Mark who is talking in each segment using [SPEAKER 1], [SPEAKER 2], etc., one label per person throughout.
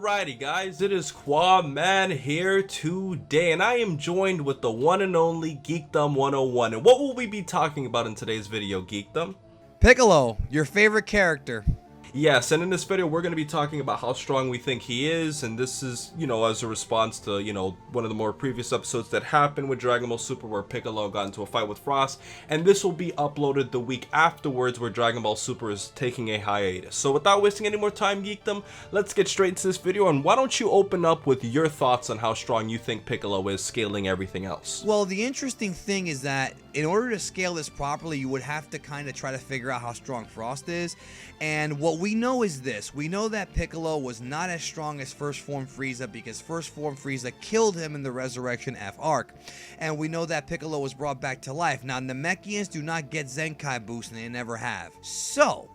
[SPEAKER 1] Alrighty guys, it is Qaaman here today, and I am joined with the one and only Geekdom101. And what will we be talking about in today's video, Geekdom?
[SPEAKER 2] Piccolo, your favorite character.
[SPEAKER 1] Yes, and in this video we're going to be talking about how strong we think he is, and this is, as a response to, one of the more previous episodes that happened with Dragon Ball Super where Piccolo got into a fight with Frost, and this will be uploaded the week afterwards where Dragon Ball Super is taking a hiatus. So without wasting any more time, Geekdom, let's get straight into this video, and why don't you open up with your thoughts on how strong you think Piccolo is, scaling everything else?
[SPEAKER 2] Well, the interesting thing is that in order to scale this properly, you would have to kind of try to figure out how strong Frost is, and what we know is this. We know that Piccolo was not as strong as First Form Frieza because First Form Frieza killed him in the Resurrection F arc. And we know that Piccolo was brought back to life. Now, Namekians do not get Zenkai boost, and they never have. So,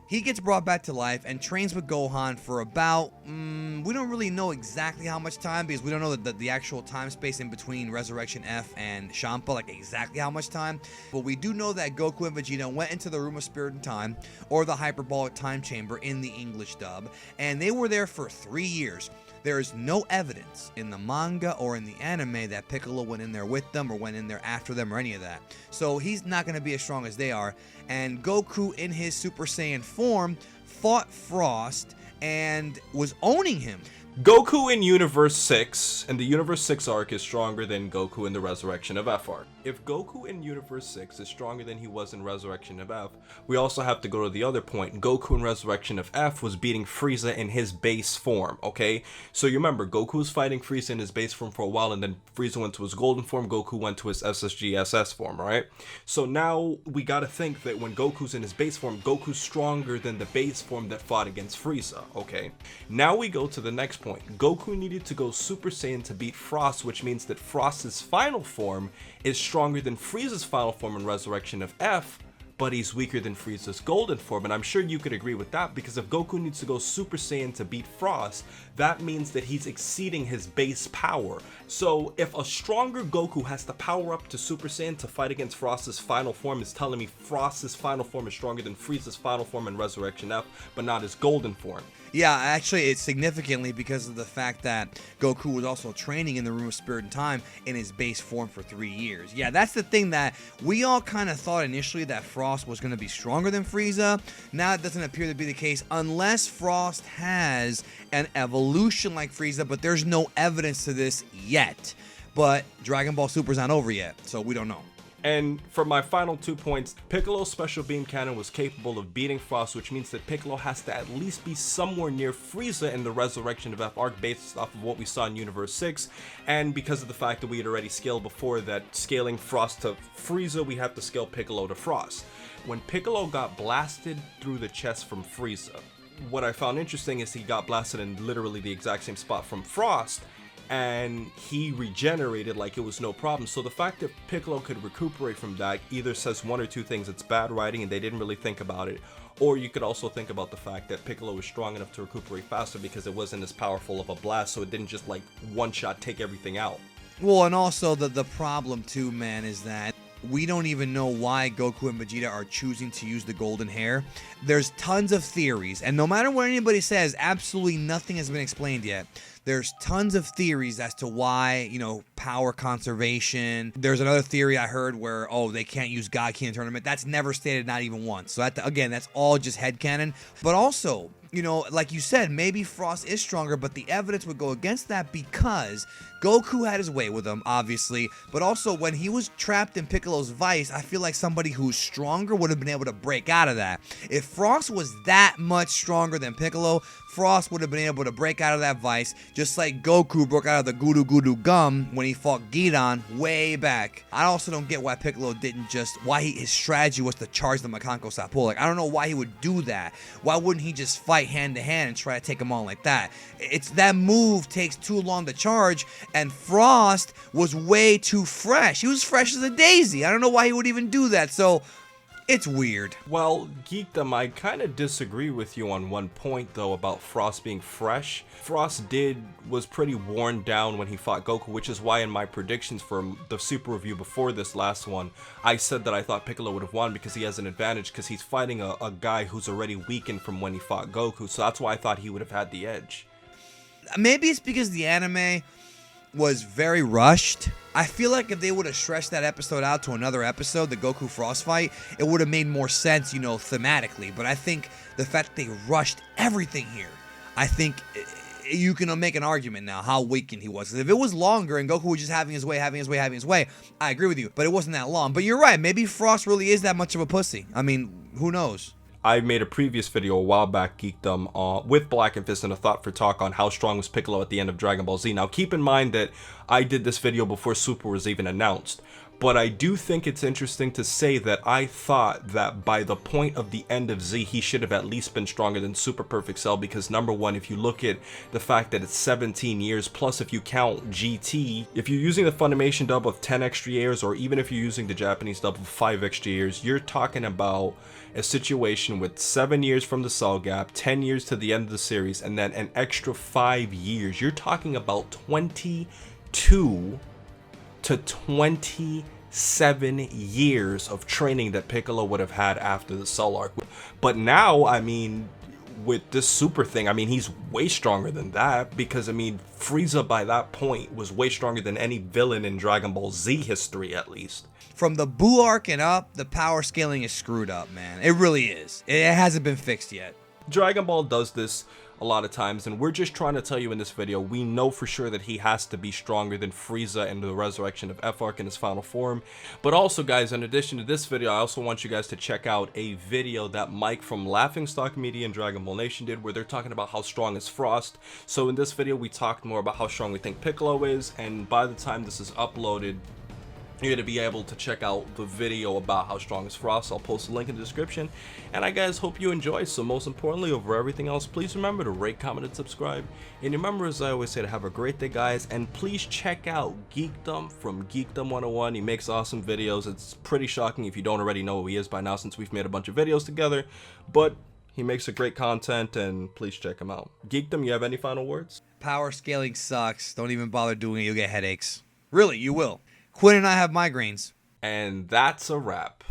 [SPEAKER 2] he gets brought back to life and trains with Gohan for about, we don't really know exactly how much time because we don't know the actual time space in between Resurrection F and Champa, like exactly how much time. But we do know that Goku and Vegeta went into the Room of Spirit and Time, or the Hyperbolic Time Chamber in the English dub, and they were there for 3 years. There is no evidence in the manga or in the anime that Piccolo went in there with them or went in there after them or any of that. So he's not going to be as strong as they are. And Goku in his Super Saiyan form fought Frost and was owning him.
[SPEAKER 1] Goku in Universe 6, and the Universe 6 arc is stronger than Goku in the Resurrection of F arc. If Goku in Universe 6 is stronger than he was in Resurrection of F, we also have to go to the other point. Goku in Resurrection of F was beating Frieza in his base form, okay? So you remember, Goku was fighting Frieza in his base form for a while, and then Frieza went to his golden form, Goku went to his SSG SS form, right? So now we gotta think that when Goku's in his base form, Goku's stronger than the base form that fought against Frieza, okay? Now we go to the next point. Goku needed to go Super Saiyan to beat Frost, which means that Frost's final form is stronger than Frieza's final form in Resurrection of F, but he's weaker than Frieza's golden form, and I'm sure you could agree with that, because if Goku needs to go Super Saiyan to beat Frost, that means that he's exceeding his base power. So if a stronger Goku has to power up to Super Saiyan to fight against Frost's final form, is telling me Frost's final form is stronger than Frieza's final form in Resurrection F, but not his golden form.
[SPEAKER 2] Yeah, actually, it's significantly because of the fact that Goku was also training in the Room of Spirit and Time in his base form for 3 years. Yeah, that's the thing that we all kind of thought initially, that Frost was going to be stronger than Frieza. Now it doesn't appear to be the case unless Frost has an evolution like Frieza, but there's no evidence to this yet. But Dragon Ball Super's not over yet, so we don't know.
[SPEAKER 1] And for my final 2 points, Piccolo's Special Beam Cannon was capable of beating Frost, which means that Piccolo has to at least be somewhere near Frieza in the Resurrection of F arc based off of what we saw in Universe 6, and because of the fact that we had already scaled before that scaling Frost to Frieza, we have to scale Piccolo to Frost. When Piccolo got blasted through the chest from Frieza, what I found interesting is he got blasted in literally the exact same spot from Frost, and he regenerated like it was no problem. So the fact that Piccolo could recuperate from that either says one or two things. It's bad writing and they didn't really think about it, or you could also think about the fact that Piccolo was strong enough to recuperate faster because it wasn't as powerful of a blast, so it didn't just like one shot take everything out.
[SPEAKER 2] Well, and also the problem too, man, is that we don't even know why Goku and Vegeta are choosing to use the golden hair. There's tons of theories, and no matter what anybody says, absolutely nothing has been explained yet. There's tons of theories as to why, power conservation. There's another theory I heard where, they can't use God Key in tournament. That's never stated, not even once. So again, that's all just headcanon. But also, like you said, maybe Frost is stronger, but the evidence would go against that because Goku had his way with him, obviously, but also when he was trapped in Piccolo's vice, I feel like somebody who's stronger would have been able to break out of that. If Frost was that much stronger than Piccolo, Frost would have been able to break out of that vice, just like Goku broke out of the Gudu Gudu Gum when he fought Geekdom way back. I also don't get why Piccolo didn't his strategy was to charge the Makanko Sapo. Like, I don't know why he would do that. Why wouldn't he just fight hand to hand and try to take him on like that? It's that move takes too long to charge, and Frost was way too fresh. He was fresh as a daisy. I don't know why he would even do that, so it's weird.
[SPEAKER 1] Well, Geekdom, I kind of disagree with you on one point, though, about Frost being fresh. Frost was pretty worn down when he fought Goku, which is why in my predictions for the Super Review before this last one, I said that I thought Piccolo would have won because he has an advantage because he's fighting a guy who's already weakened from when he fought Goku, so that's why I thought he would have had the edge.
[SPEAKER 2] Maybe it's because the anime was very rushed. I feel like if they would have stretched that episode out to another episode, the Goku Frost fight, it would have made more sense, thematically. But I think the fact that they rushed everything here, I think you can make an argument now how weakened he was. If it was longer and Goku was just having his way, I agree with you. But it wasn't that long. But you're right. Maybe Frost really is that much of a pussy. I mean, who knows?
[SPEAKER 1] I made a previous video a while back, Geekdom, with Blackenfist and a thought for talk on how strong was Piccolo at the end of Dragon Ball Z. Now, keep in mind that I did this video before Super was even announced. But I do think it's interesting to say that I thought that by the point of the end of Z, he should have at least been stronger than Super Perfect Cell, because number one, if you look at the fact that it's 17 years, plus if you count GT, if you're using the Funimation dub of 10 extra years, or even if you're using the Japanese dub of 5 extra years, you're talking about a situation with 7 years from the Cell gap, 10 years to the end of the series, and then an extra 5 years. You're talking about 22 to 27 years of training that Piccolo would have had after the Cell arc. But now, I mean, with this Super thing, I mean, he's way stronger than that, because, I mean, Frieza by that point was way stronger than any villain in Dragon Ball Z history, at least.
[SPEAKER 2] From the Buu arc and up, the power scaling is screwed up, man. It really is. It hasn't been fixed yet.
[SPEAKER 1] Dragon Ball does this a lot of times, and we're just trying to tell you in this video, we know for sure that he has to be stronger than Frieza in the resurrection of F arc in his final form. But also, guys, in addition to this video, I also want you guys to check out a video that Mike from Laughingstock Media and Dragon Ball Nation did, where they're talking about how strong is Frost. So in this video, we talked more about how strong we think Piccolo is, and by the time this is uploaded, you're going to be able to check out the video about how strong is Frost. I'll post a link in the description. And I guys hope you enjoy. So most importantly, over everything else, please remember to rate, comment, and subscribe. And remember, as I always say, to have a great day, guys. And please check out Geekdom from Geekdom101. He makes awesome videos. It's pretty shocking if you don't already know who he is by now, since we've made a bunch of videos together. But he makes a great content, and please check him out. Geekdom, you have any final words?
[SPEAKER 2] Power scaling sucks. Don't even bother doing it. You'll get headaches. Really, you will. Quinn and I have migraines.
[SPEAKER 1] And that's a wrap.